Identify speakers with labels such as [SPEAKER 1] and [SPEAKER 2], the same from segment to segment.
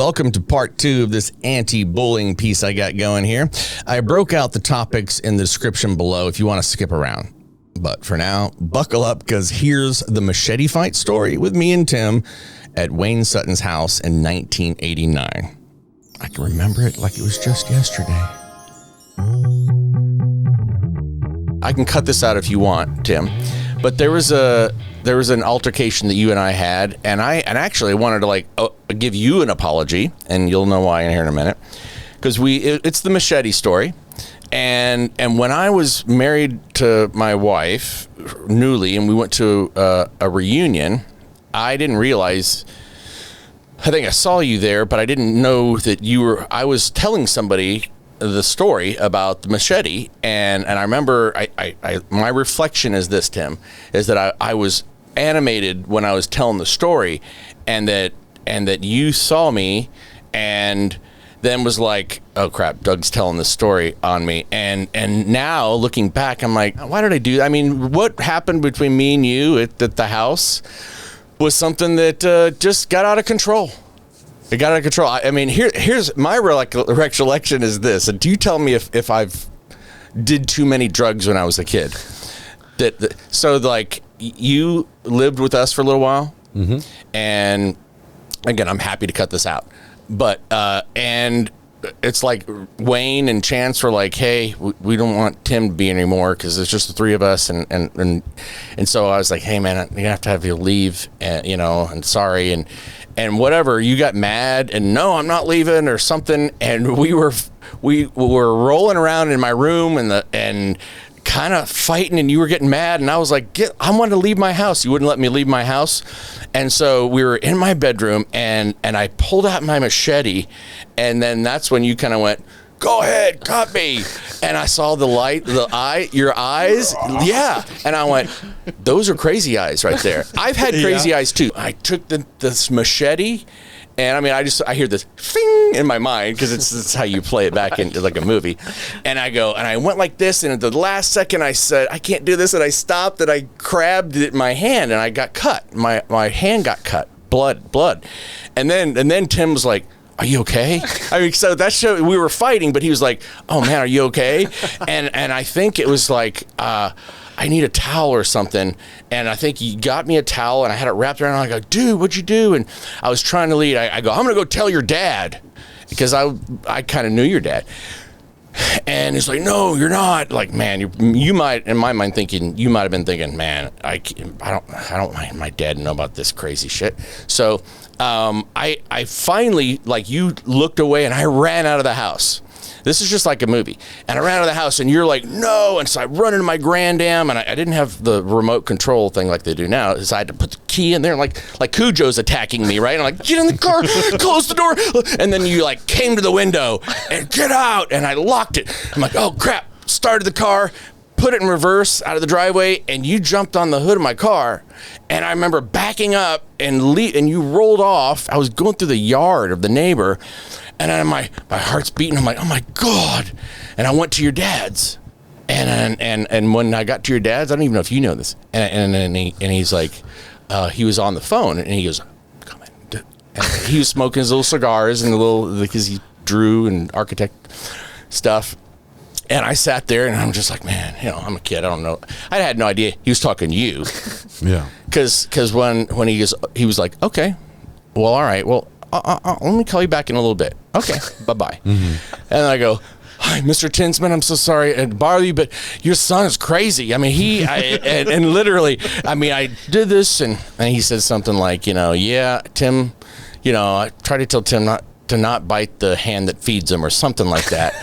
[SPEAKER 1] Welcome to part 2 of this anti-bullying piece I got going here. I broke out the topics in the description below if you want to skip around. But for now, buckle up because here's the machete fight story with me and Tim at Wayne Sutton's house in 1989. I can remember it like it was just yesterday. I can cut this out if you want, Tim. But there was an altercation that you and I had, and I actually wanted to give you an apology, and you'll know why in here in a minute, because it's the machete story, and when I was married to my wife newly, and we went to a reunion, I didn't realize. I think I saw you there, but I didn't know that you were. I was telling somebody the story about the machete, and I remember my reflection is this, Tim, is that I was animated when I was telling the story, and that you saw me and then was like, oh crap, Doug's telling this story on me, and now looking back, I'm like, why did I do that? I mean, what happened between me and you at the house was something that just got out of control. It got out of control. I mean, here's my recollection is this. And do you tell me if I've did too many drugs when I was a kid? So you lived with us for a little while, mm-hmm. And again, I'm happy to cut this out. But and it's like Wayne and Chance were like, hey, we don't want Tim to be anymore because it's just the three of us, and so I was like, hey man, you have to have you leave, and sorry, and whatever, you got mad and no, I'm not leaving or something, and we were rolling around in my room and kind of fighting, and you were getting mad, and I was like, I wanted to leave my house. You wouldn't let me leave my house, and so we were in my bedroom, and I pulled out my machete, and then that's when you kind of went, go ahead, cut me. And I saw the light, your eyes. Yeah. And I went, those are crazy eyes right there. I've had crazy eyes too. I took this machete, and I mean, I hear this fing in my mind because it's how you play it back in like a movie. And I went like this, and at the last second I said, I can't do this. And I stopped, and I grabbed it in my hand, and I got cut. My hand got cut, blood. And then Tim was like, are you okay? I mean, so that showed we were fighting, but he was like, oh man, are you okay? And I think it was like, I need a towel or something. And I think he got me a towel, and I had it wrapped around. And I go, dude, what'd you do? And I was trying to lead. I go, I'm going to go tell your dad, because I kind of knew your dad. And he's like, no, you're not. Like, man, you might, in my mind, you might have been thinking, man, I don't want my dad to know about this crazy shit. So I finally, you looked away, and I ran out of the house. This is just like a movie. And I ran out of the house, and you're like, no. And so I run into my Grand Am, and I didn't have the remote control thing like they do now. So I had to put the key in there, and like Cujo's attacking me, right? And I'm like, get in the car, close the door. And then you came to the window and get out. And I locked it. I'm like, oh crap. Started the car, put it in reverse out of the driveway, and you jumped on the hood of my car. And I remember backing up and you rolled off. I was going through the yard of the neighbor, and then my heart's beating. I'm like, oh my God. And I went to your dad's. And when I got to your dad's, I don't even know if you know this. And he's like, he was on the phone, and he goes, come in. And he was smoking his little cigars and because he drew and architect stuff. And I sat there, and I'm just like, man, I'm a kid. I don't know. I had no idea he was talking to you. Yeah. Because when he was like, okay, well, all right, well, let me call you back in a little bit. Okay, bye-bye. Mm-hmm. And I go, hi, Mr. Tinsman, I'm so sorry to bother you, but your son is crazy. I mean, and literally, I mean, I did this, and he said something like, yeah, Tim, I try to tell Tim not bite the hand that feeds him or something like that.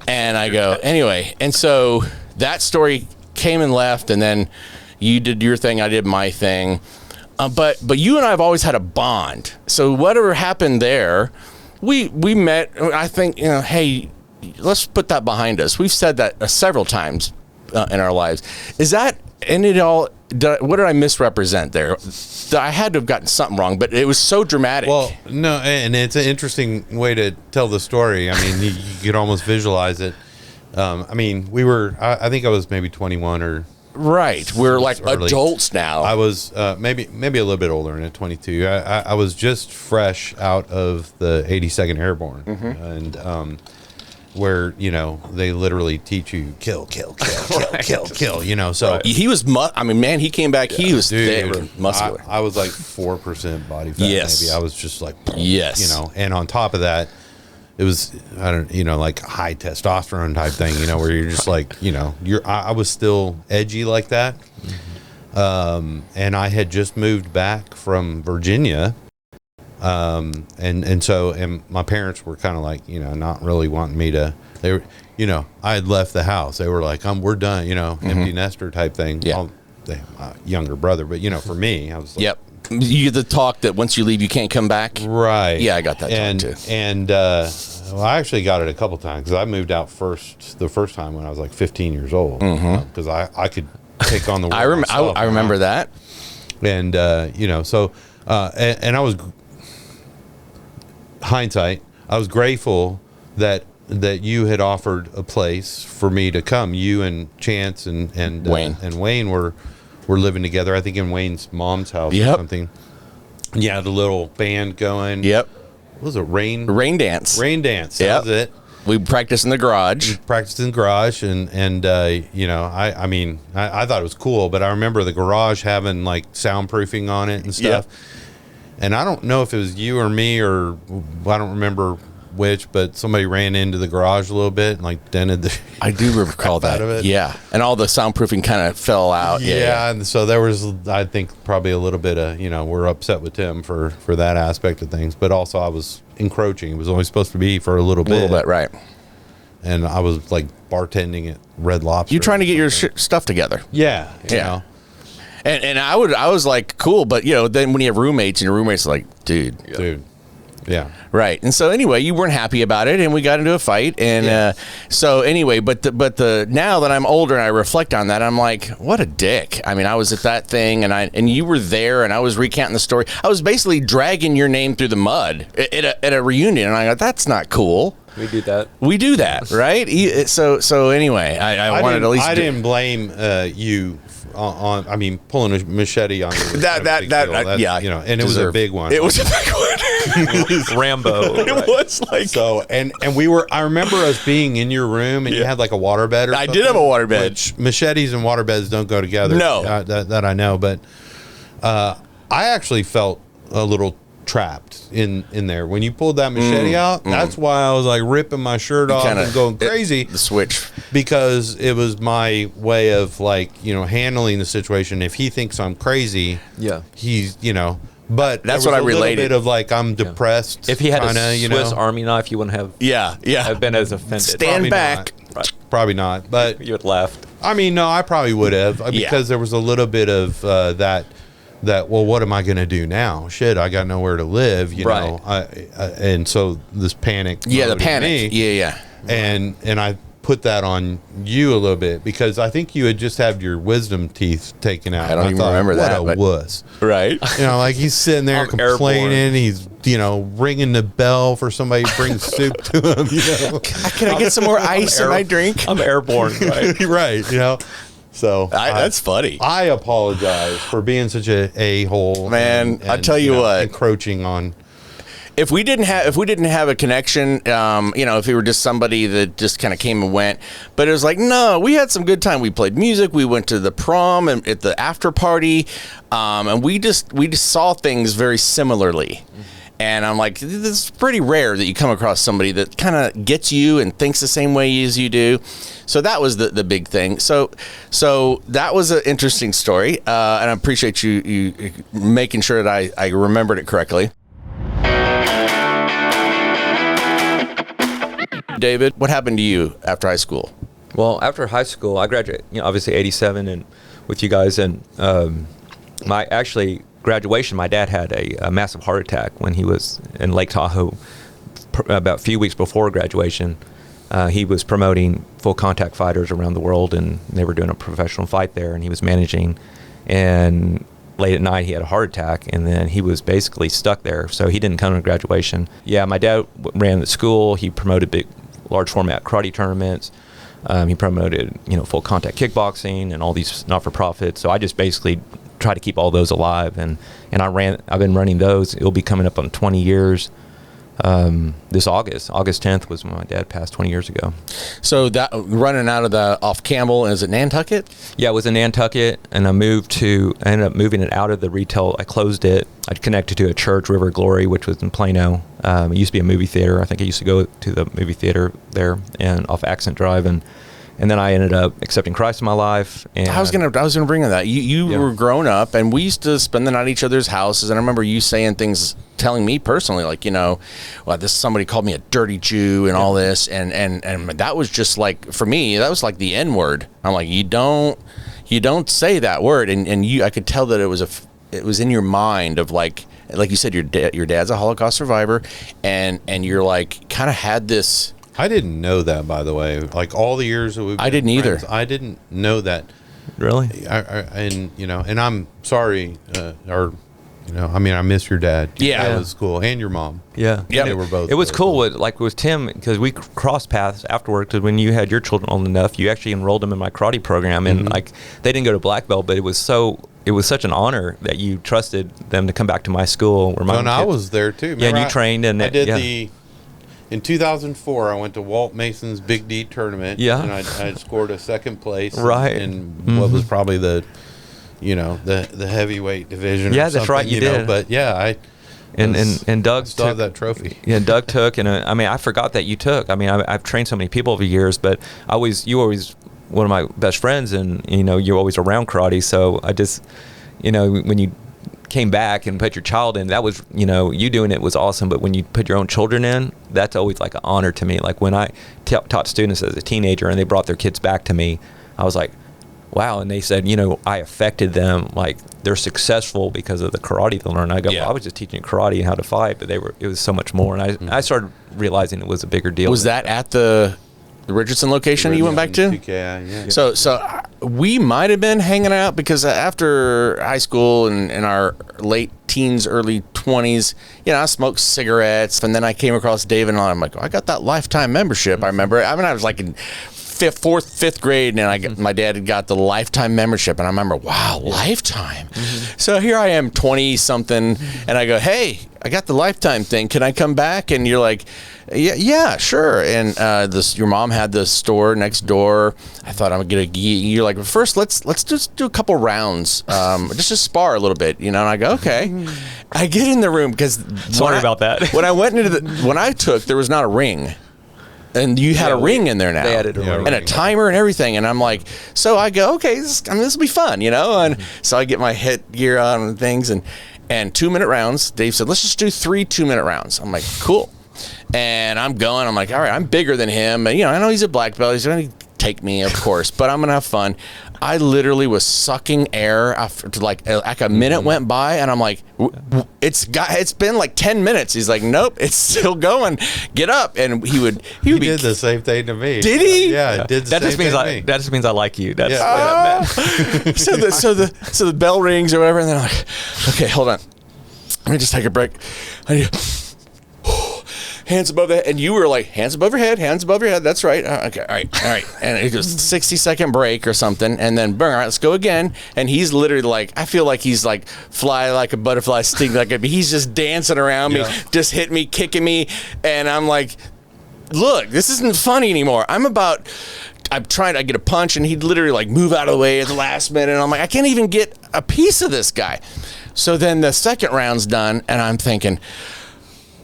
[SPEAKER 1] And I go, anyway, and so that story came and left, and then you did your thing, I did my thing. But you and I have always had a bond. So whatever happened there, we met. I think, hey, let's put that behind us. We've said that several times in our lives. Is that in it all? What did I misrepresent there? I had to have gotten something wrong, but it was so dramatic.
[SPEAKER 2] Well, no, and it's an interesting way to tell the story. I mean, you could almost visualize it. I mean, I think I was maybe 21 or
[SPEAKER 1] Right. We're like
[SPEAKER 2] early.
[SPEAKER 1] adults now.
[SPEAKER 2] I was maybe a little bit older, at 22. I was just fresh out of the 82nd Airborne, and where they literally teach you kill, kill. So
[SPEAKER 1] he was, man, he came back. He was thick and muscular.
[SPEAKER 2] I was like 4% body fat.
[SPEAKER 1] Yes.
[SPEAKER 2] Maybe I was just like,
[SPEAKER 1] yes,
[SPEAKER 2] and on top of that, it was like high testosterone type thing, where you're just like, I was still edgy like that. And I had just moved back from Virginia. And my parents were kind of like, not really wanting me to, they were, I had left the house. They were like, we're done, empty nester type thing.
[SPEAKER 1] Yeah.
[SPEAKER 2] My younger brother, but for me, I was like,
[SPEAKER 1] yep. You get the talk that once you leave, you can't come back.
[SPEAKER 2] Right.
[SPEAKER 1] Yeah, I got that talk too.
[SPEAKER 2] And well, I actually got it a couple times because I moved out the first time when I was like 15 years old because I could take on the world myself.
[SPEAKER 1] I remember that.
[SPEAKER 2] And so and I was hindsight. I was grateful that you had offered a place for me to come. You and Chance and
[SPEAKER 1] Wayne
[SPEAKER 2] and Wayne were living together. I think in Wayne's mom's house or something. Yeah, the little band going.
[SPEAKER 1] Yep.
[SPEAKER 2] What was it? Rain
[SPEAKER 1] dance.
[SPEAKER 2] Rain dance. That was it.
[SPEAKER 1] We practiced in the garage.
[SPEAKER 2] I mean, I thought it was cool, but I remember the garage having like soundproofing on it and stuff.
[SPEAKER 1] Yep.
[SPEAKER 2] And I don't know if it was you or me or I don't remember which, but somebody ran into the garage a little bit and like dented the.
[SPEAKER 1] I do recall that.
[SPEAKER 2] Out of it.
[SPEAKER 1] Yeah, and all the soundproofing kind of fell out.
[SPEAKER 2] Yeah, and so there was, I think, probably a little bit of, we're upset with Tim for that aspect of things, but also I was encroaching. It was only supposed to be for a little bit.
[SPEAKER 1] Right.
[SPEAKER 2] And I was like bartending at Red Lobster.
[SPEAKER 1] You trying to get your stuff together?
[SPEAKER 2] Yeah, you know.
[SPEAKER 1] And I was like, cool, but then when you have roommates and your roommates are like, dude.
[SPEAKER 2] Yeah.
[SPEAKER 1] Right. And so anyway, you weren't happy about it and we got into a fight. And so anyway, but the now that I'm older and I reflect on that, I'm like, what a dick. I mean, I was at that thing and you were there and I was recounting the story. I was basically dragging your name through the mud at a reunion. And I go, that's not cool.
[SPEAKER 3] We do that.
[SPEAKER 1] We do that, right? So anyway, I wanted to at least.
[SPEAKER 2] I didn't blame you on. I mean, pulling a machete on you. And it was a big one.
[SPEAKER 1] It was a big one.
[SPEAKER 3] Rambo.
[SPEAKER 1] It was like
[SPEAKER 2] so, and we were. I remember us being in your room, and you had like a waterbed.
[SPEAKER 1] I did have a waterbed.
[SPEAKER 2] Which machetes and waterbeds don't go together.
[SPEAKER 1] No,
[SPEAKER 2] that I know. But I actually felt a little trapped in there when you pulled that machete out. That's why I was like ripping my shirt off and going crazy.
[SPEAKER 1] The switch,
[SPEAKER 2] because it was my way of like handling the situation. If he thinks I'm crazy, he's But
[SPEAKER 1] that's what I related.
[SPEAKER 2] A little bit of like I'm depressed.
[SPEAKER 3] If he had a Swiss Army knife, you wouldn't have. Have been as offended.
[SPEAKER 1] Stand back.
[SPEAKER 3] Right.
[SPEAKER 2] Probably not. But
[SPEAKER 3] you would laughed.
[SPEAKER 2] I mean, no, I probably would have because there was a little bit of that. Well, what am I going to do now? Shit, I got nowhere to live, you know. And so this panic.
[SPEAKER 1] Yeah, the panic.
[SPEAKER 2] Me, and I put that on you a little bit because I think you had just had your wisdom teeth taken out.
[SPEAKER 1] I don't even remember that.
[SPEAKER 2] What a wuss.
[SPEAKER 1] Right.
[SPEAKER 2] Like he's sitting there complaining.
[SPEAKER 3] Airborne.
[SPEAKER 2] He's, ringing the bell for somebody to bring soup to him,
[SPEAKER 1] Can I get some more ice in my drink?
[SPEAKER 3] I'm airborne, right?
[SPEAKER 2] Right, So
[SPEAKER 1] that's funny.
[SPEAKER 2] I apologize for being such a hole,
[SPEAKER 1] man. I tell you what,
[SPEAKER 2] encroaching on.
[SPEAKER 1] If we didn't have a connection, if we were just somebody that just kind of came and went, but it was like, no, we had some good time. We played music. We went to the prom and at the after party, and we just saw things very similarly. And I'm like, this is pretty rare that you come across somebody that kind of gets you and thinks the same way as you do. So that was the big thing. So that was an interesting story, and I appreciate you making sure that I remembered it correctly. David, what happened to you after high school?
[SPEAKER 3] Well, after high school, I graduated, obviously 87 and with you guys. And my graduation, my dad had a massive heart attack when he was in Lake Tahoe about a few weeks before graduation. He was promoting full contact fighters around the world, and they were doing a professional fight there, and he was managing. And late at night, he had a heart attack, and then he was basically stuck there. So he didn't come to graduation. Yeah, my dad ran the school. He promoted large format karate tournaments. He promoted, full contact kickboxing and all these not-for-profits. So I just basically try to keep all those alive, and I've been running those. It'll be coming up on 20 years. This August 10th was when my dad passed 20 years ago.
[SPEAKER 1] So that running out of the off Campbell, is it Nantucket?
[SPEAKER 3] Yeah, it was in Nantucket, and I ended up moving it out of the retail. I closed it. I connected to a church, River Glory, which was in Plano. It used to be a movie theater. I think I used to go to the movie theater there and off Accent Drive, and then I ended up accepting Christ in my life. And
[SPEAKER 1] I was gonna bring in that. You were grown up, and we used to spend the night at each other's houses. And I remember you saying things, telling me personally, like, somebody called me a dirty Jew and all this, and that was just like, for me, that was like the N word. I'm like, you don't say that word, and I could tell that it was in your mind of like you said, your dad's a Holocaust survivor, and you're like kind of had this.
[SPEAKER 2] I didn't know that, by the way. Like all the years that we've been
[SPEAKER 1] I didn't
[SPEAKER 2] friends,
[SPEAKER 1] either.
[SPEAKER 2] I didn't know that.
[SPEAKER 3] Really?
[SPEAKER 2] And I'm sorry, I miss your dad.
[SPEAKER 1] Yeah.
[SPEAKER 2] That was cool. And your mom.
[SPEAKER 3] Yeah.
[SPEAKER 1] Yeah.
[SPEAKER 2] They were both.
[SPEAKER 3] It was cool with Tim, because we crossed paths afterward, because when you had your children old enough, you actually enrolled them in my karate program, and they didn't go to black belt, but it was such an honor that you trusted them to come back to my school. Where
[SPEAKER 2] I was there too.
[SPEAKER 3] Remember, and you trained, and
[SPEAKER 2] I did in 2004, I went to Walt Mason's Big D tournament.
[SPEAKER 3] Yeah.
[SPEAKER 2] And I scored a second place.
[SPEAKER 3] Right.
[SPEAKER 2] In what was probably the heavyweight division.
[SPEAKER 3] Yeah,
[SPEAKER 2] or
[SPEAKER 3] that's right, you did.
[SPEAKER 2] But yeah,
[SPEAKER 3] and Doug
[SPEAKER 2] still have that trophy.
[SPEAKER 3] Yeah, Doug took, and I forgot that you took. I've trained so many people over the years, but you always one of my best friends, and you're always around karate. So I just, when you came back and put your child in, that was, you doing it was awesome, but when you put your own children in, that's always like an honor to me. Like when I taught students as a teenager and they brought their kids back to me, I was like, wow. And they said, I affected them, like they're successful because of the karate they learned. I go, well, I was just teaching karate and how to fight, but it was so much more. And I started realizing it was a bigger deal.
[SPEAKER 1] Was that at the Richardson location you went back to?
[SPEAKER 2] Yeah.
[SPEAKER 1] So we might have been hanging out, because after high school and in our late teens, early 20s, I smoked cigarettes, and then I came across David, and I'm like, I got that lifetime membership. I remember. I was like in fifth grade, and my dad had got the lifetime membership, and I remember, wow, lifetime. So here I am, 20 something, and I go, hey, I got the lifetime thing. Can I come back? And you're like, yeah, sure. And your mom had the store next door. I thought I'm gonna get you're like, first let's just do a couple rounds, just to spar a little bit, and I go, okay. I get in the room, because
[SPEAKER 3] sorry about that.
[SPEAKER 1] When I went into when I took, there was not a ring. And you had a ring in there now.
[SPEAKER 3] They added a ring.
[SPEAKER 1] And a timer and everything. And I'm like, so I go, okay, this will be fun, And so I get my headgear on and things, and 2-minute rounds. Dave said, let's just do 3 2-minute rounds. I'm like, cool. And I'm going. I'm like, all right, I'm bigger than him. And, I know he's a black belt. He's going to take me, of course, but I'm going to have fun. I literally was sucking air after like a minute went by, and I'm like, it's been like 10 minutes. He's like, nope, it's still going. Get up. And he
[SPEAKER 2] did the same thing to me.
[SPEAKER 1] Did he?
[SPEAKER 2] Yeah, it did the same thing to me.
[SPEAKER 3] That just means I like you. That's
[SPEAKER 1] so the bell rings or whatever, and then I'm like, okay, hold on. Let me just take a break. Hands above the head. And you were like, hands above your head, hands above your head. That's right. Okay, all right. And it was 60-second break or something. And then, all right, let's go again. And he's literally like, I feel like he's like, fly like a butterfly, sting like a bee. He's just dancing around me, just hitting me, kicking me. And I'm like, look, this isn't funny anymore. I get a punch, and he'd literally like move out of the way at the last minute. And I'm like, I can't even get a piece of this guy. So then the second round's done, and I'm thinking,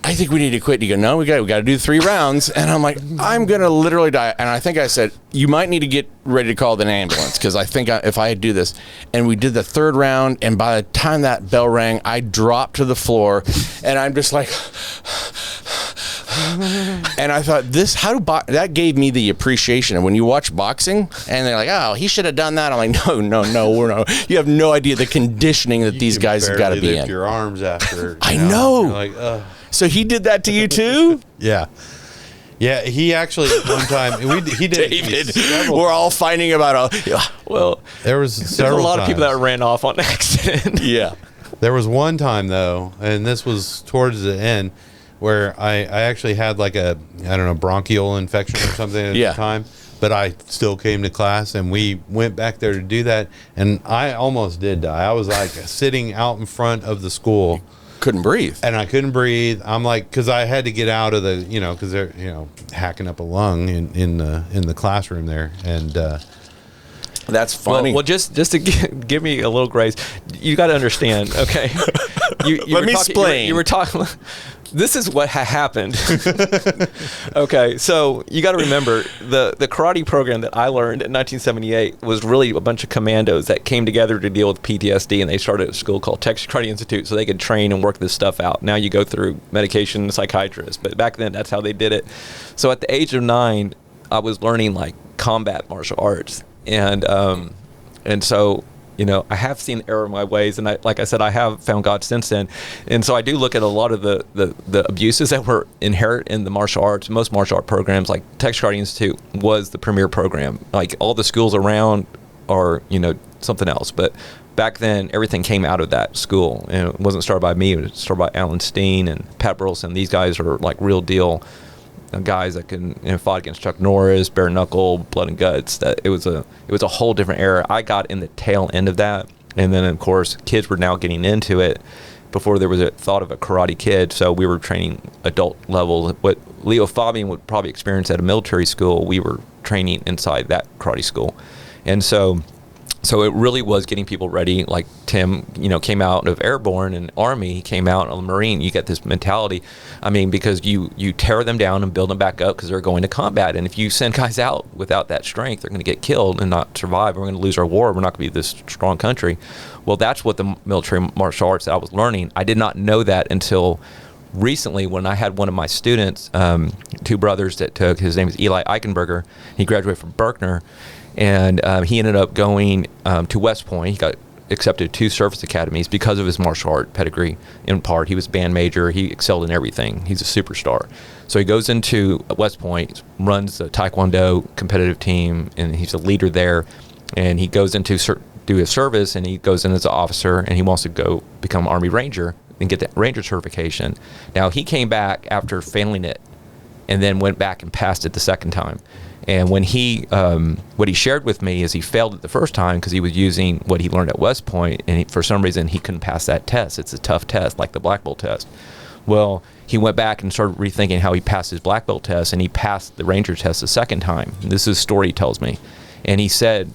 [SPEAKER 1] I think we need to quit. You go, no, we got to do 3 rounds. And I'm like, I'm going to literally die. And I think I said, you might need to get ready to call the ambulance, because I think if I do this. And we did the 3rd round, and by the time that bell rang, I dropped to the floor, and I'm just like, and I thought, that gave me the appreciation. And when you watch boxing, and they're like, oh, he should have done that. I'm like, no, you have no idea the conditioning that these guys have got to be in.
[SPEAKER 2] Your arms after.
[SPEAKER 1] I know.
[SPEAKER 2] You're like, ugh.
[SPEAKER 1] So he did that to you too?
[SPEAKER 2] Yeah. He actually one time he did.
[SPEAKER 1] David, we're all fighting about
[SPEAKER 2] there was several
[SPEAKER 3] a lot
[SPEAKER 2] times.
[SPEAKER 3] of people that ran off on accident.
[SPEAKER 1] Yeah.
[SPEAKER 2] There was one time though, and this was towards the end, where I actually had like a bronchial infection or something at the time. but I still came to class, and we went back there to do that, and I almost did die. I was like sitting out in front of the school.
[SPEAKER 1] Couldn't breathe.
[SPEAKER 2] And I couldn't breathe. I'm like, because I had to get out of the, because they're, hacking up a lung in the classroom there. And
[SPEAKER 1] that's funny.
[SPEAKER 3] Well, just to give me a little grace, you got to understand, okay?
[SPEAKER 1] Let me explain.
[SPEAKER 3] You were talking. This is what happened. Okay, so you got to remember the karate program that I learned in 1978 was really a bunch of commandos that came together to deal with PTSD, and they started a school called Texas Karate Institute so they could train and work this stuff out. Now you go through medication and psychiatrists, but back then that's how they did it. So at the age of 9, I was learning like combat martial arts, and so. I have seen error in my ways, and like I said, I have found God since then. And so I do look at a lot of the abuses that were inherent in the martial arts. Most martial art programs, like Texas Karate Institute, was the premier program. Like all the schools around are, something else. But back then, everything came out of that school, and it wasn't started by me. It was started by Alan Steen and Pat Burleson. These guys are like real deal guys that can fought against Chuck Norris, bare knuckle, blood and guts. That it was a whole different era. I got in the tail end of that, and then of course kids were now getting into it before there was a thought of a Karate Kid. So we were training adult level. What Leo Fabian would probably experience at a military school, we were training inside that karate school, and so it really was getting people ready. Like Tim, came out of airborne and Army, he came out of the Marine. You get this mentality. I mean, because you tear them down and build them back up because they're going to combat. And if you send guys out without that strength, they're going to get killed and not survive. We're going to lose our war. We're not going to be this strong country. Well, that's what the military martial arts that I was learning. I did not know that until recently when I had one of my students, 2 brothers that took, his name is Eli Eichenberger. He graduated from Berkner. And he ended up going to West Point. He got accepted to 2 service academies because of his martial art pedigree. In part, he was band major. He excelled in everything. He's a superstar. So he goes into West Point, runs the Taekwondo competitive team, and he's a leader there. And he goes into do his service, and he goes in as an officer, and he wants to go become Army Ranger and get that Ranger certification. Now, he came back after failing it and then went back and passed it the second time. And when he, what he shared with me is he failed it the first time because he was using what he learned at West Point, and for some reason he couldn't pass that test. It's a tough test, like the black belt test. Well, he went back and started rethinking how he passed his black belt test, and he passed the Ranger test the second time. This is a story he tells me. And he said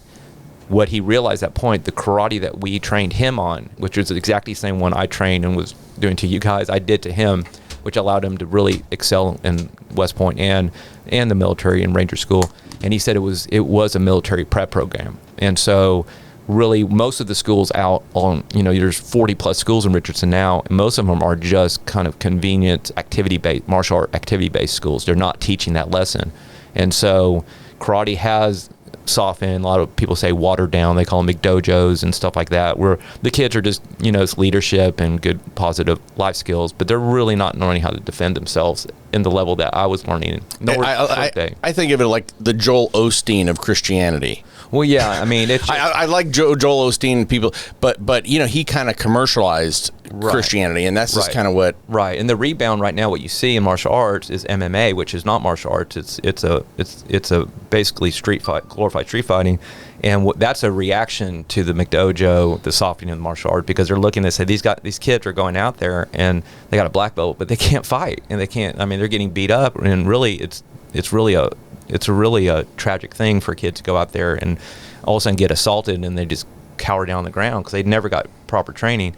[SPEAKER 3] what he realized at that point, the karate that we trained him on, which was exactly the same one I trained and was doing to you guys, I did to him, which allowed him to really excel in West Point and the military and Ranger School. And he said it was a military prep program. And so really most of the schools out on, there's 40 plus schools in Richardson now, and most of them are just kind of convenient activity-based, martial art activity-based schools. They're not teaching that lesson. And so karate has softened. A lot of people say watered down. They call them McDojos and stuff like that, where the kids are just, it's leadership and good positive life skills, but they're really not learning how to defend themselves in the level that I was learning.
[SPEAKER 1] I think of it like the Joel Osteen of Christianity.
[SPEAKER 3] Well, yeah, I mean, it's
[SPEAKER 1] I like Joel Osteen people, but he kind of commercialized Christianity, and that's just kind of what.
[SPEAKER 3] Right, and the rebound right now, what you see in martial arts is MMA, which is not martial arts. It's a basically glorified street fighting, and that's a reaction to the McDojo, the softening of the martial art, because they're looking to say these kids are going out there and they got a black belt, but they can't fight, and they can't. I mean, they're getting beat up, and really, it's really a tragic thing for kids to go out there and all of a sudden get assaulted and they just cower down on the ground because they never got proper training.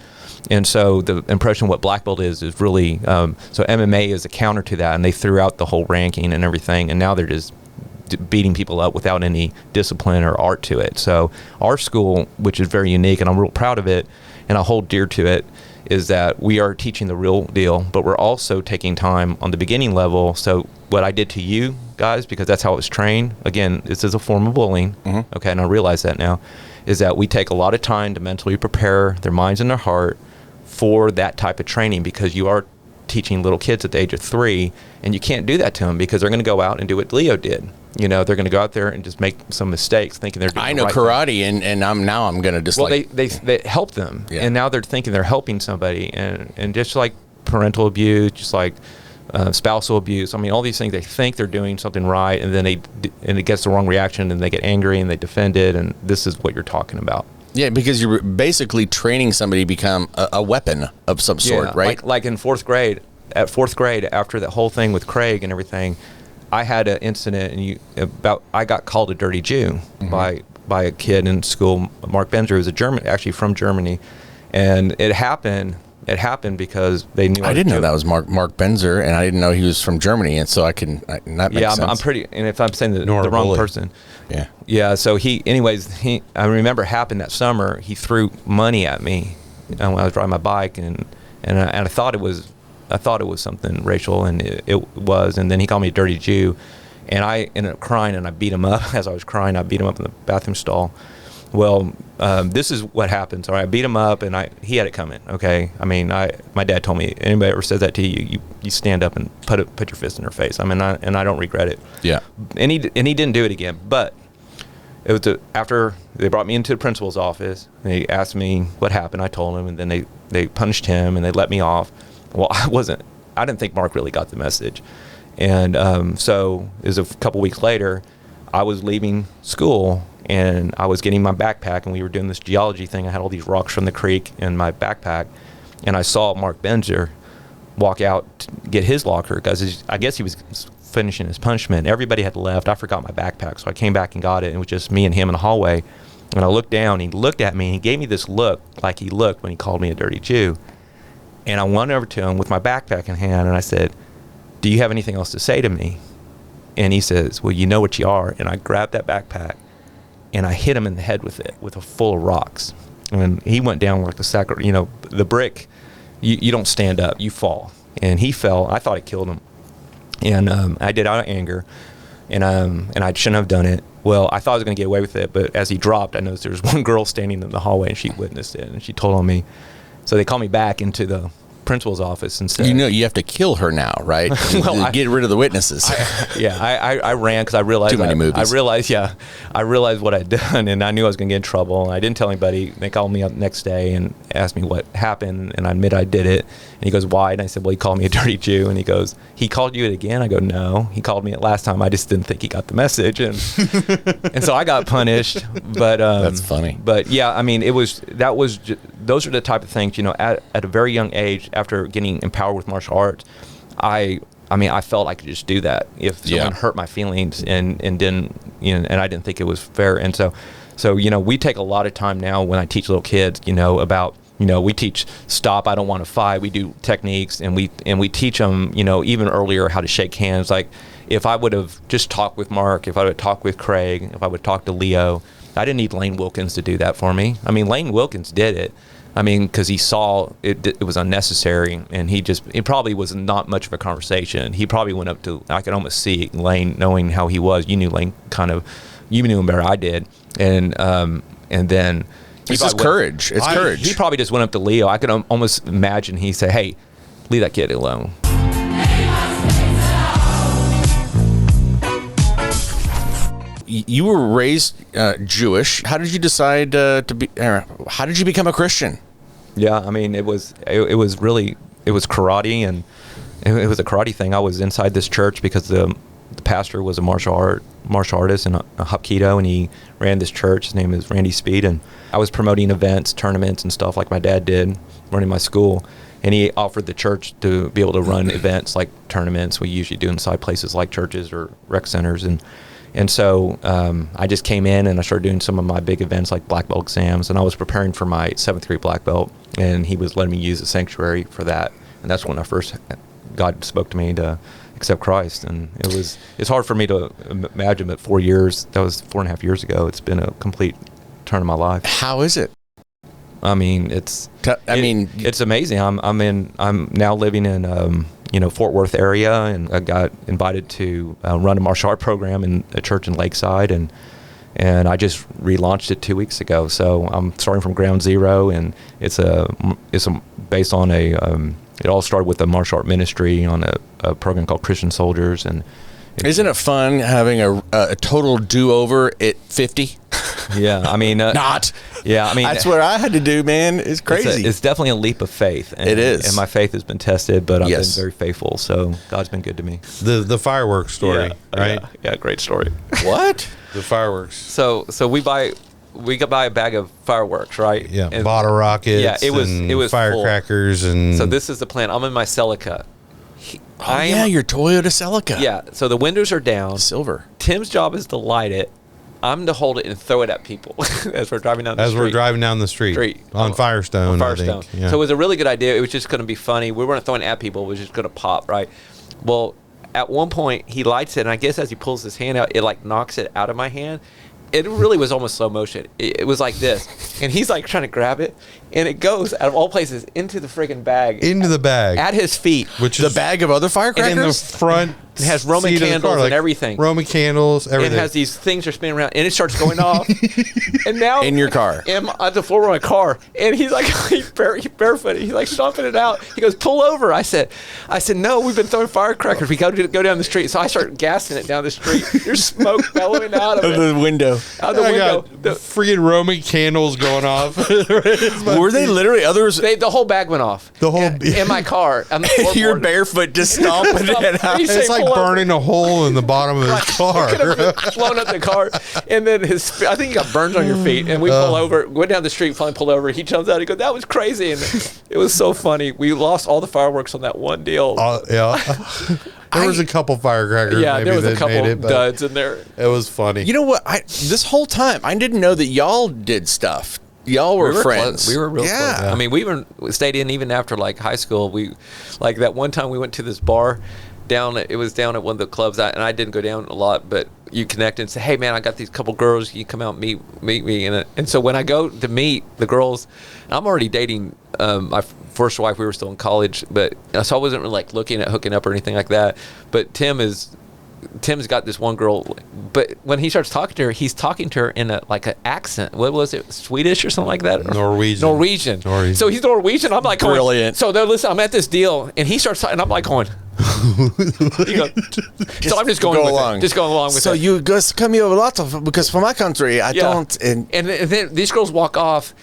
[SPEAKER 3] And so the impression of what black belt is really, so MMA is a counter to that, and they threw out the whole ranking and everything, and now they're just beating people up without any discipline or art to it. So our school, which is very unique, and I'm real proud of it, and I hold dear to it, is that we are teaching the real deal, but we're also taking time on the beginning level. So what I did to you guys, because that's how it was trained, again, this is a form of bullying, okay, and I realize that now, is that we take a lot of time to mentally prepare their minds and their heart for that type of training, because you are teaching little kids at the age of 3, and you can't do that to them because they're going to go out and do what Leo did. They're going to go out there and just make some mistakes, thinking they're doing
[SPEAKER 1] I know
[SPEAKER 3] the right
[SPEAKER 1] karate, and I'm going to just
[SPEAKER 3] they help them, and now they're thinking they're helping somebody, and just like parental abuse, just like spousal abuse. I mean, all these things, they think they're doing something right, and then and it gets the wrong reaction, and they get angry and they defend it, and this is what you're talking about.
[SPEAKER 1] Yeah, because you're basically training somebody to become a weapon of some sort, right?
[SPEAKER 3] Like in fourth grade, after that whole thing with Craig and everything, I had an incident, I got called a dirty Jew by a kid in school, Mark Benzer, who's actually from Germany, and it happened because they knew
[SPEAKER 1] I didn't know that was Mark Benzer, and I didn't know he was from Germany, and so that makes sense.
[SPEAKER 3] I'm pretty, and if I'm saying the wrong person. Yeah, so I remember happened that summer, he threw money at me when I was riding my bike, and I thought it was something racial, and it was, and then he called me a dirty Jew, and I ended up crying, and I beat him up. As I was crying, I beat him up in the bathroom stall. Well, this is what happened. So I beat him up, and he had it coming. Okay, I mean, my dad told me, anybody ever says that to you, you stand up and put your fist in their face. I mean, and I don't regret it.
[SPEAKER 1] Yeah.
[SPEAKER 3] And he didn't do it again. But it was after they brought me into the principal's office. And they asked me what happened. I told him, and then they punished him and they let me off. Well, I didn't think Mark really got the message, and so it was a couple weeks later. I was leaving school, and I was getting my backpack, and we were doing this geology thing. I had all these rocks from the creek in my backpack, and I saw Mark Benzer walk out to get his locker because I guess he was finishing his punishment. Everybody had left. I forgot my backpack, so I came back and got it, and it was just me and him in the hallway. And I looked down, and he looked at me, and he gave me this look like he looked when he called me a dirty Jew. And I went over to him with my backpack in hand, and I said, "Do you have anything else to say to me?" And he says, "Well, you know what you are." And I grabbed that backpack, and I hit him in the head with it, with a full of rocks. And he went down like the brick. You don't stand up, you fall. And he fell. I thought it killed him. And I did out of anger, and I shouldn't have done it. Well, I thought I was going to get away with it, but as he dropped, I noticed there was one girl standing in the hallway, and she witnessed it, and she told on me. So they called me back into the principal's office and said,
[SPEAKER 1] you have to kill her now, right? Well, get rid of the witnesses.
[SPEAKER 3] I ran because I realized
[SPEAKER 1] too many movies.
[SPEAKER 3] I realized what I'd done, and I knew I was going to get in trouble. And I didn't tell anybody. They called me up the next day and asked me what happened, and I admit I did it. And he goes, "Why?" And I said, "Well, he called me a dirty Jew." And he goes, "He called you it again?" I go, "No, he called me it last time. I just didn't think he got the message." And and so I got punished. But
[SPEAKER 1] that's funny.
[SPEAKER 3] But yeah, I mean, those are the type of things, at a very young age, after getting empowered with martial arts, I felt I could just do that if someone hurt my feelings and didn't, and I didn't think it was fair. And so we take a lot of time now when I teach little kids, about, we teach stop, I don't want to fight. We do techniques, and we teach them, even earlier how to shake hands. Like if I would have just talked with Mark, if I would have talked with Craig, if I would talk to Leo, I didn't need Lane Wilkins to do that for me. I mean, Lane Wilkins did it. I mean, because he saw it was unnecessary, and it probably was not much of a conversation. He probably went up to, I could almost see Lane, knowing how he was. You knew Lane you knew him better than I did. And then.
[SPEAKER 1] It's just courage. It's courage.
[SPEAKER 3] He probably just went up to Leo. I could almost imagine he said, "Hey, leave that kid alone."
[SPEAKER 1] You were raised Jewish. How did you decide to be? How did you become a Christian?
[SPEAKER 3] Yeah, I mean, it was karate, and it was a karate thing. I was inside this church because the pastor was a martial artist and a Hapkido, and he ran this church. His name is Randy Speed, and I was promoting events, tournaments, and stuff like my dad did, running my school. And he offered the church to be able to run events like tournaments. We usually do inside places like churches or rec centers, and so I just came in and I started doing some of my big events like black belt exams, and I was preparing for my 7th grade black belt, and he was letting me use the sanctuary for that. And that's when God spoke to me to accept Christ. And it's hard for me to imagine, but 4 years, that was 4.5 years ago, it's been a complete turn of my life.
[SPEAKER 1] How is it?
[SPEAKER 3] I mean, it's amazing. I'm now living in Fort Worth area, and I got invited to run a martial art program in a church in Lakeside, and I just relaunched it 2 weeks ago. So I'm starting from ground zero, and it's based on it all started with a martial art ministry on a program called Christian Soldiers. And
[SPEAKER 1] isn't it fun having a total do-over at 50?
[SPEAKER 3] Yeah, I mean,
[SPEAKER 1] Not.
[SPEAKER 3] Yeah, I mean,
[SPEAKER 1] That's what I had to do, man. It's crazy.
[SPEAKER 3] It's definitely a leap of faith. And,
[SPEAKER 1] It is.
[SPEAKER 3] and my faith has been tested, but I've
[SPEAKER 1] Yes.
[SPEAKER 3] been very faithful. So God's been good to me.
[SPEAKER 2] The fireworks story, right?
[SPEAKER 3] Yeah, great story.
[SPEAKER 1] What?
[SPEAKER 2] The fireworks.
[SPEAKER 3] So we could buy a bag of fireworks, right?
[SPEAKER 2] Yeah,
[SPEAKER 3] And-
[SPEAKER 2] bottle rockets.
[SPEAKER 3] Yeah, it was
[SPEAKER 2] firecrackers and.
[SPEAKER 3] So this is the plan. I'm in my Celica.
[SPEAKER 1] Oh, yeah, your Toyota Celica.
[SPEAKER 3] Yeah. So the windows are down.
[SPEAKER 1] Silver.
[SPEAKER 3] Tim's job is to light it. I'm to hold it and throw it at people as we're driving down the street.
[SPEAKER 2] As we're driving down the street. On Firestone.
[SPEAKER 3] On Firestone.
[SPEAKER 2] I think. Yeah.
[SPEAKER 3] So it was a really good idea. It was just going to be funny. We weren't throwing it at people. It was just going to pop, right? Well, at one point, he lights it, and I guess as he pulls his hand out, it like knocks it out of my hand. It really was almost slow motion. It was like this. And he's like trying to grab it, and it goes out of all places into the friggin' bag.
[SPEAKER 2] Into the bag.
[SPEAKER 3] At his feet.
[SPEAKER 2] Which
[SPEAKER 1] The
[SPEAKER 2] is
[SPEAKER 1] bag of other firecrackers?
[SPEAKER 2] in the front.
[SPEAKER 3] It has Roman
[SPEAKER 2] seat of the
[SPEAKER 3] candles
[SPEAKER 2] car,
[SPEAKER 3] and everything.
[SPEAKER 2] Roman candles, everything.
[SPEAKER 3] It has these things that are spinning around, and it starts going off. And now
[SPEAKER 1] In your car.
[SPEAKER 3] I'm on the floor of my car, and he's like, he's barefooted. He's like stomping it out. He goes, "Pull over." I said, no, we've been throwing firecrackers. We got to go down the street. So I start gassing it down the street. There's smoke bellowing out of it.
[SPEAKER 1] the window.
[SPEAKER 3] Out the
[SPEAKER 2] I
[SPEAKER 3] window.
[SPEAKER 2] got freaking Roman candles going off.
[SPEAKER 1] Were they literally others?
[SPEAKER 3] The whole bag went off.
[SPEAKER 2] The whole-
[SPEAKER 3] in my car. On the
[SPEAKER 1] You're
[SPEAKER 3] floorboard.
[SPEAKER 1] barefoot just stomping it out.
[SPEAKER 3] He's
[SPEAKER 2] It's
[SPEAKER 3] saying,
[SPEAKER 2] like
[SPEAKER 3] "Pull over."
[SPEAKER 2] burning a hole in the bottom of his car.
[SPEAKER 3] Could have blown up the car, and then I think he got burns on your feet. And we pull over, went down the street, finally pulled over. He jumps out. He goes, "That was crazy," and it was so funny. We lost all the fireworks on that one deal.
[SPEAKER 2] Yeah. There was a couple firecrackers.
[SPEAKER 3] Yeah,
[SPEAKER 2] maybe
[SPEAKER 3] there was a
[SPEAKER 2] that
[SPEAKER 3] couple
[SPEAKER 2] made it, but
[SPEAKER 3] duds in there.
[SPEAKER 2] It was funny.
[SPEAKER 1] You know what? This whole time, I didn't know that y'all did stuff. Y'all were friends.
[SPEAKER 3] Close. We were real
[SPEAKER 1] Yeah.
[SPEAKER 3] close. I mean, we stayed in even after like high school. We like that one time we went to this bar it was down at one of the clubs, and I didn't go down a lot, but you connect and say, "Hey man, I got these couple girls, you come out and meet me." And so when I go to meet the girls, I'm already dating my first wife. We were still in college, but so I wasn't really like looking at hooking up or anything like that. But Tim's got this one girl, but when he starts talking to her, he's talking to her in an accent. What was it, Swedish or something like that?
[SPEAKER 2] Norwegian.
[SPEAKER 3] So he's Norwegian. I'm like,
[SPEAKER 1] Brilliant.
[SPEAKER 3] So listen, I'm at this deal, and he starts talking, and I'm like going. He goes, so I'm just going along. Just going along with it.
[SPEAKER 1] So you guys come here a lot of, because for my country, I don't.
[SPEAKER 3] And then these girls walk off.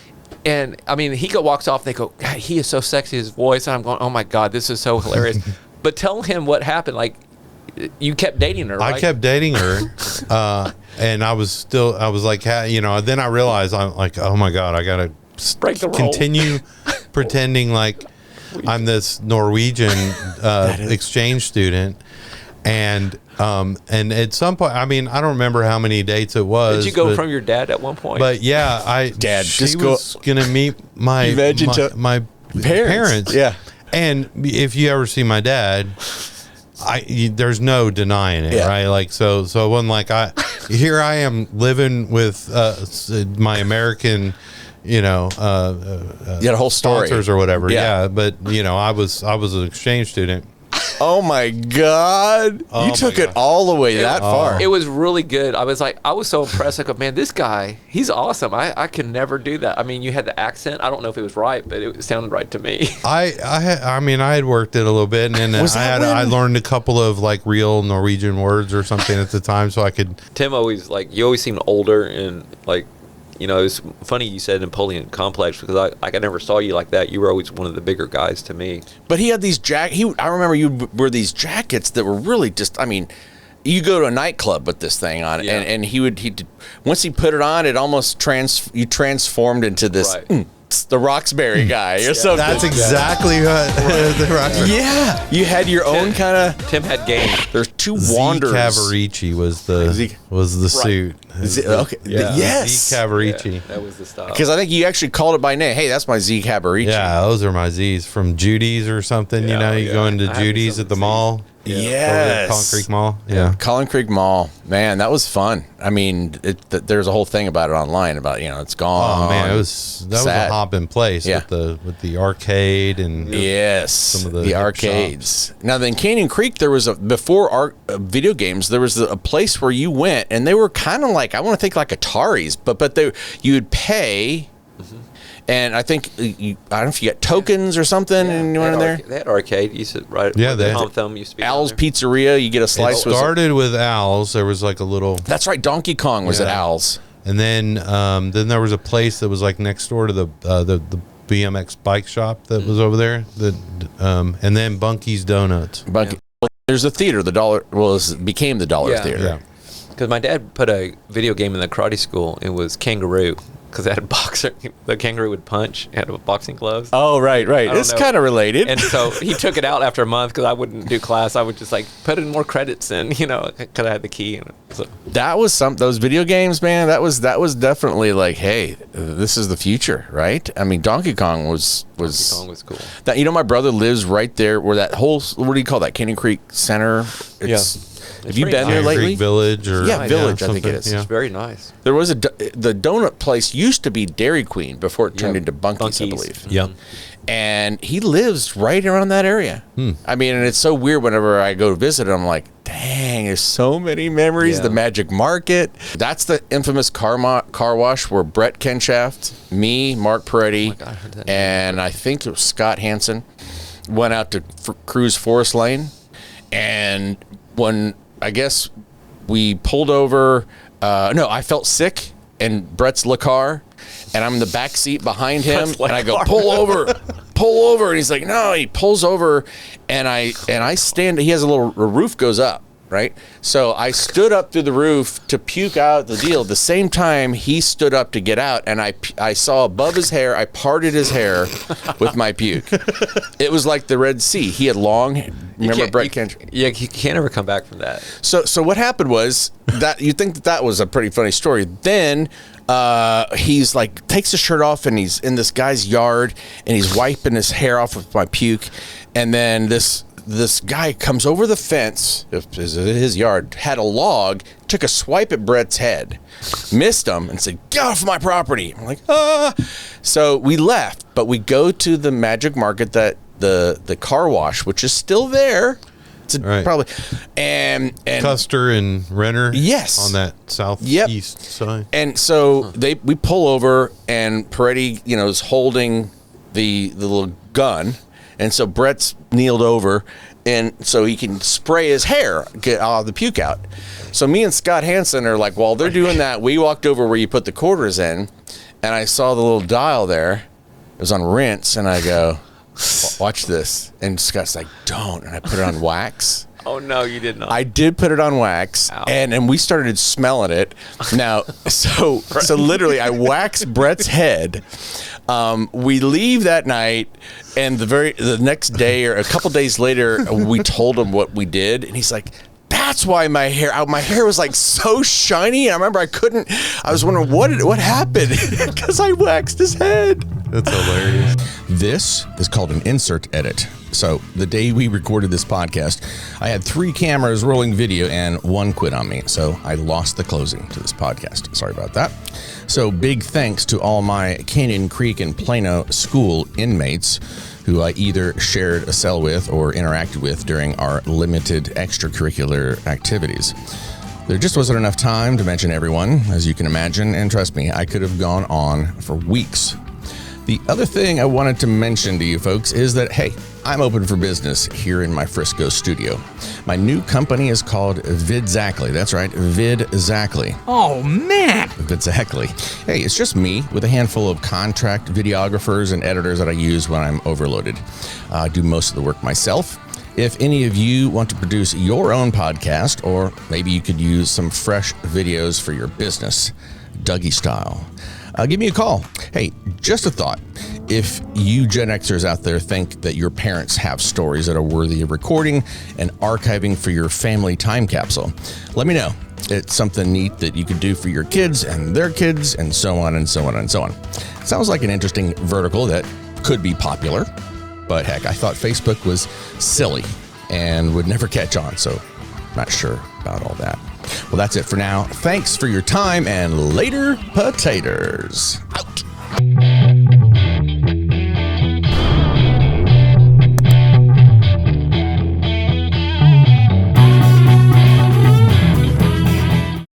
[SPEAKER 3] And I mean, walks off. They go, "God, he is so sexy, his voice." And I'm going, "Oh my God, this is so hilarious." But tell him what happened. Like, you kept dating her, right?
[SPEAKER 2] I kept dating her, and I was like, then I realized I'm like, oh my God, I gotta
[SPEAKER 3] Break the roll.
[SPEAKER 2] continue pretending like I'm this Norwegian exchange student, and at some point, I mean, I don't remember how many dates it was.
[SPEAKER 3] Did you go from your dad at one point?
[SPEAKER 2] But yeah,
[SPEAKER 1] Dad,
[SPEAKER 2] she
[SPEAKER 1] just go-
[SPEAKER 2] was gonna meet my parents.
[SPEAKER 1] Yeah.
[SPEAKER 2] And if you ever see my dad, there's no denying it, right? Like so it wasn't like here I am living with my American,
[SPEAKER 1] you had a whole story.
[SPEAKER 2] sponsors or whatever.
[SPEAKER 1] Yeah.
[SPEAKER 2] Yeah, but I was an exchange student.
[SPEAKER 1] Oh my God!
[SPEAKER 2] Oh
[SPEAKER 1] You
[SPEAKER 2] my
[SPEAKER 1] took it
[SPEAKER 2] God.
[SPEAKER 1] all the way that far.
[SPEAKER 3] it was really good. I was so impressed. I go, man, this guy, he's awesome. I can never do that. I mean, you had the accent. I don't know if it was right, but it sounded right to me.
[SPEAKER 2] I had worked it a little bit, and then I learned a couple of like real Norwegian words or something at the time, so I could.
[SPEAKER 3] Tim you always seemed older and like. It was funny you said Napoleon complex because I never saw you like that. You were always one of the bigger guys to me.
[SPEAKER 1] But he had these I remember you wore these jackets that were really just. I mean, you go to a nightclub with this thing on, and he once he put it on, it almost transformed into this.
[SPEAKER 3] Right.
[SPEAKER 1] The Roxbury guy or something.
[SPEAKER 2] That's exactly what the Roxbury.
[SPEAKER 1] Yeah, you had your own kind of.
[SPEAKER 3] Tim had game.
[SPEAKER 1] There's two Wanderers.
[SPEAKER 2] Cavarici was the suit.
[SPEAKER 1] Okay. Yes.
[SPEAKER 2] Z Cavarici.
[SPEAKER 3] Yeah, that was the style.
[SPEAKER 1] Because I think you actually called it by name. Hey, that's my Z Cavarici.
[SPEAKER 2] Yeah, those are my Z's from Judy's or something. You go into Judy's at the mall.
[SPEAKER 3] Yeah.
[SPEAKER 1] Yes.
[SPEAKER 2] Collin Creek Mall. Yeah.
[SPEAKER 1] Collin Creek Mall. Man, that was fun. I mean, there's a whole thing about it online about, it's gone.
[SPEAKER 2] Oh man, that was a hopping place with the arcade and
[SPEAKER 1] some
[SPEAKER 2] of
[SPEAKER 1] the arcades. Shops. Now, then Canyon Creek, there was before video games, there was a place where you went, and they were kind of like, I want to think like Ataris, but you would pay. Mm-hmm. And I think I don't know if you got tokens or something, and you went in there.
[SPEAKER 3] They had arcade. You used to Tom Thumb used to be
[SPEAKER 1] Al's Pizzeria. You get a slice.
[SPEAKER 2] It started with Al's. There was like a little.
[SPEAKER 1] That's right. Donkey Kong was at Al's.
[SPEAKER 2] And then there was a place that was like next door to the BMX bike shop that was over there. And then Bunky's Doughnuts.
[SPEAKER 1] Bunky. Well, there's a theater. The Dollar became the Dollar Theater.
[SPEAKER 2] Yeah.
[SPEAKER 3] Because my dad put a video game in the karate school. It was Kangaroo. Because it had a boxer. The kangaroo would punch. It had boxing gloves.
[SPEAKER 1] Oh, right. It's kind of related.
[SPEAKER 3] And so he took it out after a month because I wouldn't do class. I would just like put in more credits in, because I had the key. So.
[SPEAKER 1] That was those video games, man. That was definitely like, hey, this is the future, right? I mean, Donkey Kong was
[SPEAKER 3] cool.
[SPEAKER 1] That my brother lives right there where that whole, what do you call that, Canyon Creek Center? Have you been there lately?
[SPEAKER 2] Creek Village or
[SPEAKER 1] Village, I think it is.
[SPEAKER 2] Yeah.
[SPEAKER 3] It's very nice.
[SPEAKER 1] There was the donut place used to be Dairy Queen before it turned into Bunky's, I believe.
[SPEAKER 2] Yep.
[SPEAKER 1] And he lives right around that area. I mean, and it's so weird whenever I go visit him, I'm like, dang, there's so many memories. The Magic Market. That's the infamous car wash where Brett Kenshaft, me, Mark Peretti, and I think it was Scott Hansen went out to cruise Forest Lane. And when I guess we pulled over, I felt sick in Brett's car, and I'm in the back seat behind him, and I go, pull over, and he's like, no. He pulls over, and I stand. He has a roof goes up, right? So I stood up through the roof to puke out the deal. At the same time, he stood up to get out, and I saw above his hair. I parted his hair with my puke. It was like the Red Sea. He had long. Remember Brett Kenshaft?
[SPEAKER 3] Yeah, you can't ever come back from that.
[SPEAKER 1] So what happened was that you think that was a pretty funny story. Then he's like takes his shirt off and he's in this guy's yard and he's wiping his hair off with my puke, and then this guy comes over the fence, his yard, had a log, took a swipe at Brett's head, missed him, and said, get off my property. I'm like, ah. So we left, but we go to the Magic Market, that the car wash, which is still there. It's probably and
[SPEAKER 2] Custer and Renner.
[SPEAKER 1] Yes,
[SPEAKER 2] on that southeast side.
[SPEAKER 1] And so we pull over, and Peretti, is holding the little gun, and so Brett's kneeled over, and so he can spray his hair, get all the puke out. So me and Scott Hansen are like, while they're doing that, we walked over where you put the quarters in, and I saw the little dial there. It was on rinse, and I go, watch this. And Scott's like, don't. And I put it on wax.
[SPEAKER 3] Oh, no, you did not.
[SPEAKER 1] I did put it on wax.
[SPEAKER 3] Ow.
[SPEAKER 1] And we started smelling it. Now, so literally, I waxed Brett's head. We leave that night, and the next day or a couple days later, we told him what we did. And he's like, that's why my hair was like so shiny. I remember I was wondering what happened because I waxed his head.
[SPEAKER 2] That's hilarious.
[SPEAKER 1] This is called an insert edit. So the day we recorded this podcast, I had 3 cameras rolling video and 1 quit on me. So I lost the closing to this podcast. Sorry about that. So big thanks to all my Canyon Creek and Plano school inmates who I either shared a cell with or interacted with during our limited extracurricular activities. There just wasn't enough time to mention everyone, as you can imagine, and trust me, I could have gone on for weeks. The other thing I wanted to mention to you folks is that, hey, I'm open for business here in my Frisco studio. My new company is called VidZactly. That's right, VidZactly.
[SPEAKER 4] Oh, man!
[SPEAKER 1] VidZactly. Hey, it's just me with a handful of contract videographers and editors that I use when I'm overloaded. I do most of the work myself. If any of you want to produce your own podcast, or maybe you could use some fresh videos for your business, Dougie style, give me a call. Hey, just a thought. If you Gen Xers out there think that your parents have stories that are worthy of recording and archiving for your family time capsule, let me know. It's something neat that you could do for your kids and their kids and so on and so on and so on. Sounds like an interesting vertical that could be popular, but heck, I thought Facebook was silly and would never catch on, so not sure about all that. Well, that's it for now. Thanks for your time, and later, potatoes. Out.